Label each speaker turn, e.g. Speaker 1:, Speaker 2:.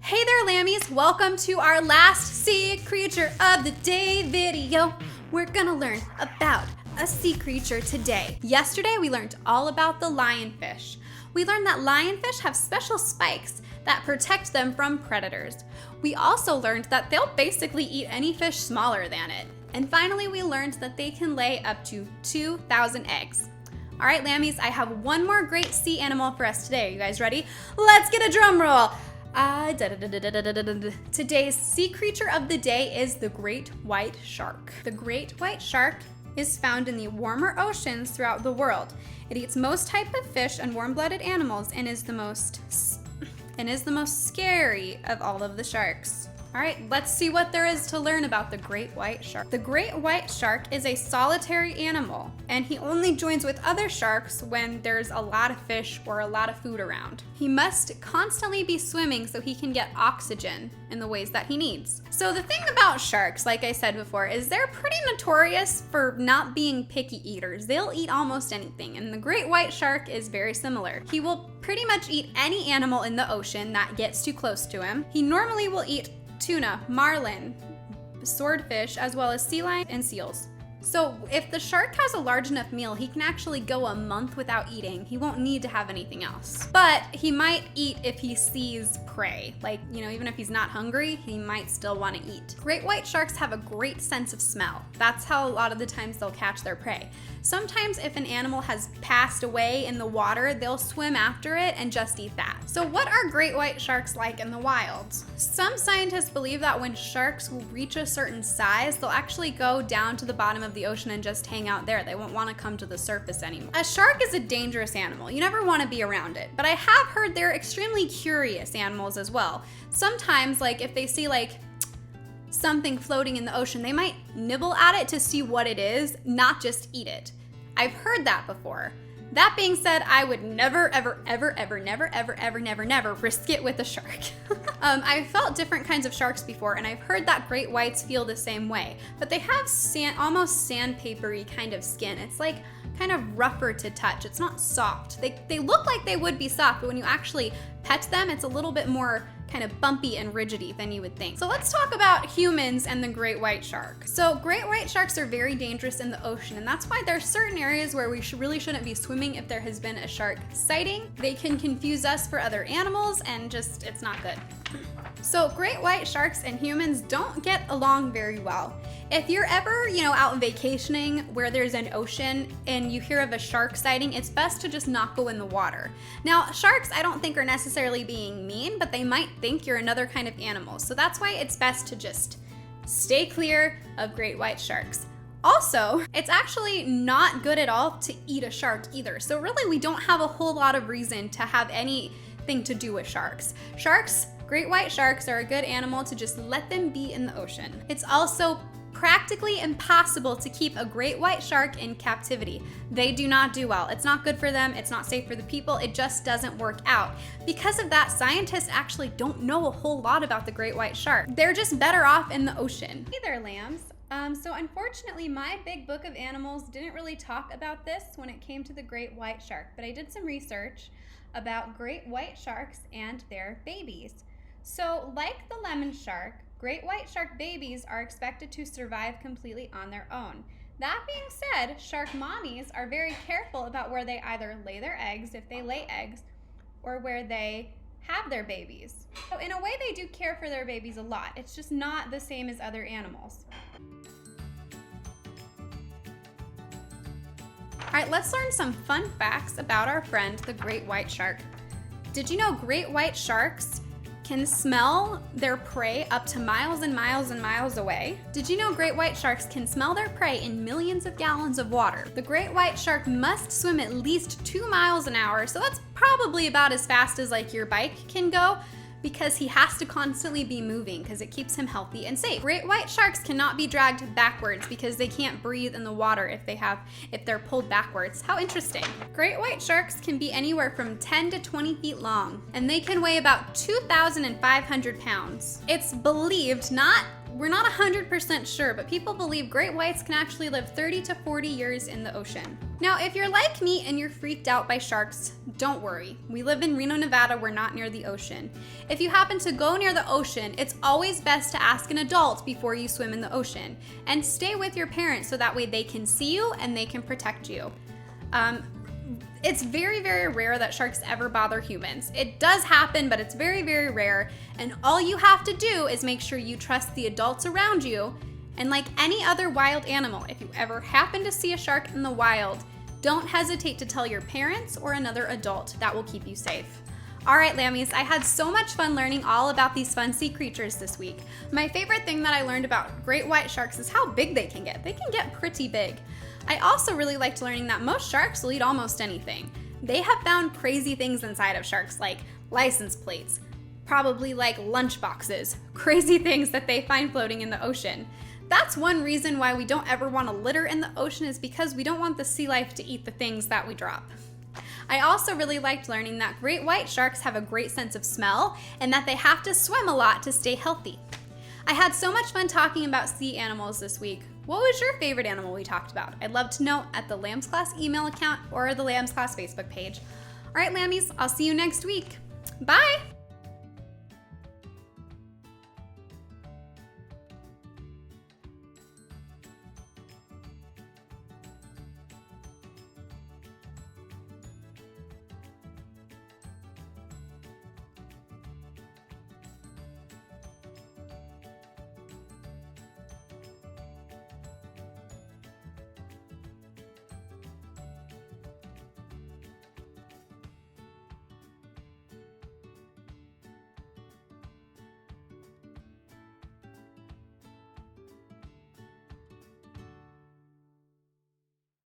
Speaker 1: Hey there, Lammies! Welcome to our last sea creature of the day video. We're gonna learn about a sea creature today. Yesterday, we learned all about the lionfish. We learned that lionfish have special spikes that protect them from predators. We also learned that they'll basically eat any fish smaller than it. And finally, we learned that they can lay up to 2,000 eggs. All right, Lammies, I have one more great sea animal for us today. Are you guys ready? Let's get a drum roll. Today's sea creature of the day is the great white shark. The great white shark is found in the warmer oceans throughout the world. It eats most type of fish and warm-blooded animals and is the most scary of all of the sharks. All right, let's see what there is to learn about the great white shark. The great white shark is a solitary animal, and he only joins with other sharks when there's a lot of fish or a lot of food around. He must constantly be swimming so he can get oxygen in the ways that he needs. So the thing about sharks, like I said before, is they're pretty notorious for not being picky eaters. They'll eat almost anything, and the great white shark is very similar. He will pretty much eat any animal in the ocean that gets too close to him. He normally will eat tuna, marlin, swordfish, as well as sea lion and seals. So if the shark has a large enough meal, he can actually go a month without eating. He won't need to have anything else. But he might eat if he sees prey. Like, even if he's not hungry, he might still want to eat. Great white sharks have a great sense of smell. That's how a lot of the times they'll catch their prey. Sometimes if an animal has passed away in the water, they'll swim after it and just eat that. So what are great white sharks like in the wild? Some scientists believe that when sharks will reach a certain size, they'll actually go down to the bottom of the ocean and just hang out there. They won't want to come to the surface anymore. A shark is a dangerous animal. You never want to be around it. But I have heard they're extremely curious animals as well. Sometimes, if they see something floating in the ocean, they might nibble at it to see what it is, not just eat it. I've heard that before. That being said, I would never, ever, ever, ever, never, ever, ever, never, never risk it with a shark. I've felt different kinds of sharks before, and I've heard that great whites feel the same way, but they have almost sandpapery kind of skin. It's kind of rougher to touch. It's not soft. They look like they would be soft, but when you actually pet them, it's a little bit more kind of bumpy and rigidy than you would think. So let's talk about humans and the great white shark. So great white sharks are very dangerous in the ocean, and that's why there are certain areas where we really shouldn't be swimming if there has been a shark sighting. They can confuse us for other animals, and it's not good. So great white sharks and humans don't get along very well. If you're ever, out vacationing where there's an ocean and you hear of a shark sighting, it's best to just not go in the water. Now, sharks I don't think are necessarily being mean, but they might think you're another kind of animal. So that's why it's best to just stay clear of great white sharks. Also, it's actually not good at all to eat a shark either. So really, we don't have a whole lot of reason to have anything to do with sharks. Great white sharks are a good animal to just let them be in the ocean. It's also practically impossible to keep a great white shark in captivity. They do not do well. It's not good for them. It's not safe for the people. It just doesn't work out. Because of that, scientists actually don't know a whole lot about the great white shark. They're just better off in the ocean. Hey there, lambs. So unfortunately, my big book of animals didn't really talk about this when it came to the great white shark, but I did some research about great white sharks and their babies. So like the lemon shark, great white shark babies are expected to survive completely on their own. That being said, shark mommies are very careful about where they either lay their eggs, if they lay eggs, or where they have their babies. So in a way, they do care for their babies a lot. It's just not the same as other animals. All right, let's learn some fun facts about our friend, the great white shark. Did you know great white sharks can smell their prey up to miles and miles and miles away? Did you know great white sharks can smell their prey in millions of gallons of water? The great white shark must swim at least 2 miles an hour, so that's probably about as fast as your bike can go, because he has to constantly be moving because it keeps him healthy and safe. Great white sharks cannot be dragged backwards because they can't breathe in the water if they're pulled backwards. How interesting. Great white sharks can be anywhere from 10 to 20 feet long, and they can weigh about 2,500 pounds. It's believed, not we're not 100% sure, but people believe great whites can actually live 30 to 40 years in the ocean. Now, if you're like me and you're freaked out by sharks, don't worry. We live in Reno, Nevada. We're not near the ocean. If you happen to go near the ocean, it's always best to ask an adult before you swim in the ocean. And stay with your parents so that way they can see you and they can protect you. It's very, very rare that sharks ever bother humans. It does happen, but it's very, very rare. And all you have to do is make sure you trust the adults around you. And like any other wild animal, if you ever happen to see a shark in the wild, don't hesitate to tell your parents or another adult. That will keep you safe. All right, Lammies, I had so much fun learning all about these fun sea creatures this week. My favorite thing that I learned about great white sharks is how big they can get. They can get pretty big. I also really liked learning that most sharks will eat almost anything. They have found crazy things inside of sharks, like license plates, probably like lunch boxes, crazy things that they find floating in the ocean. That's one reason why we don't ever want to litter in the ocean, is because we don't want the sea life to eat the things that we drop. I also really liked learning that great white sharks have a great sense of smell and that they have to swim a lot to stay healthy. I had so much fun talking about sea animals this week. What was your favorite animal we talked about? I'd love to know at the Lambs Class email account or the Lambs Class Facebook page. All right, Lammies, I'll see you next week. Bye!